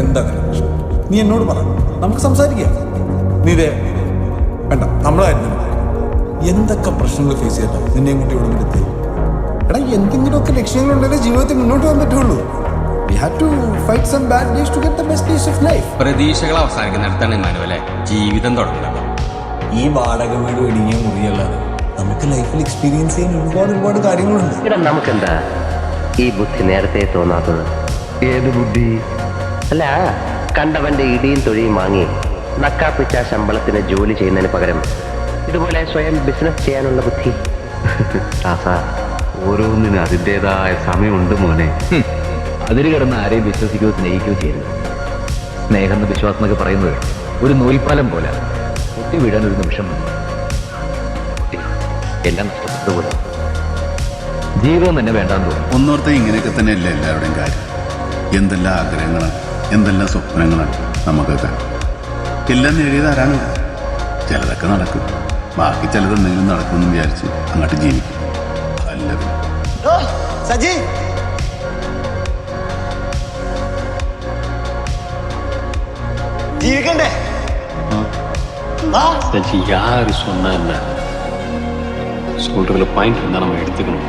എന്താ നീ എന്നോട് പറ, നമുക്ക് സംസാരിക്കാം. നീ ഇതേ വേണ്ട, നമ്മളായിരുന്നു എന്തൊക്കെ പ്രശ്നങ്ങൾ ഫേസ് ചെയ്യട്ടെ നിന്നെയും കൂട്ടി ഇവിടെ എത്തി. എടാ, എന്തെങ്കിലുമൊക്കെ ലക്ഷ്യങ്ങളുണ്ടെങ്കിൽ ജീവിതത്തിൽ മുന്നോട്ട് പോകാൻ പറ്റുള്ളൂ. We have to fight some bad days to get the best days of life. പ്രതീക്ഷകൾ അവസാനിക്കുന്നിടത്താണ് ഇമ്മാനുവലെ ജീവിതം തുടങ്ങുന്നത്. ഈ വാടക വീട് ഇടുങ്ങിയ മുറിയല്ലാതെ നമുക്ക് ലൈഫിൽ എക്സ്പീരിയൻസ് ചെയ്യാൻ ഒരുപാട് കാര്യങ്ങളുണ്ട്. നമുക്കെന്താ ഈ ബുദ്ധി നേരത്തെ തോന്നാത്തത്? ഏത് ബുദ്ധി? അല്ല, കണ്ടവന്റെ ഇടിയും തൊഴിയും വാങ്ങി നക്കാപ്പിച്ച ശമ്പളത്തിന് ജോലി ചെയ്യുന്നതിന് പകരം ഇതുപോലെ സ്വയം ബിസിനസ് ചെയ്യാനുള്ള ബുദ്ധി. ഓരോന്നിനും അതിൻ്റെതായ സമയമുണ്ട് മോനെ. അതിര് കിടന്ന് ആരെയും വിശ്വസിക്കുകയോ സ്നേഹിക്കുകയോ ചെയ്യരുത്. സ്നേഹം എന്ന വിശ്വാസം എന്നൊക്കെ പറയുന്നത് ഒരു നൂൽപ്പാലം പോലെ പൊട്ടി വീഴാൻ ഒരു നിമിഷം എല്ലാം നഷ്ടപ്പെട്ടതുപോലെ ജീവിതം തന്നെ വേണ്ടാന്ന് തോന്നും. ഒന്നോർത്ത് ഇങ്ങനെയൊക്കെ തന്നെയല്ലേ എല്ലാവരുടെയും കാര്യം. എന്തെല്ലാം ആഗ്രഹങ്ങളാണ്, എന്തെല്ലാം സ്വപ്നങ്ങളാണ് നമുക്കൊക്കെ. എല്ലാം നേടിയതാരാണ്? ചിലതൊക്കെ നടക്കും, ബാക്കി ചിലതെന്തെങ്കിലും നടക്കുമെന്ന് വിചാരിച്ച് അങ്ങോട്ട് ജീവിക്കും. അല്ല സജി, ജീവിക്കണ്ടേ? சச்சி யாரு சொன்னா என்ன சொல்றதுல பாயிண்ட் இருந்தா நம்ம எடுத்துக்கணும்.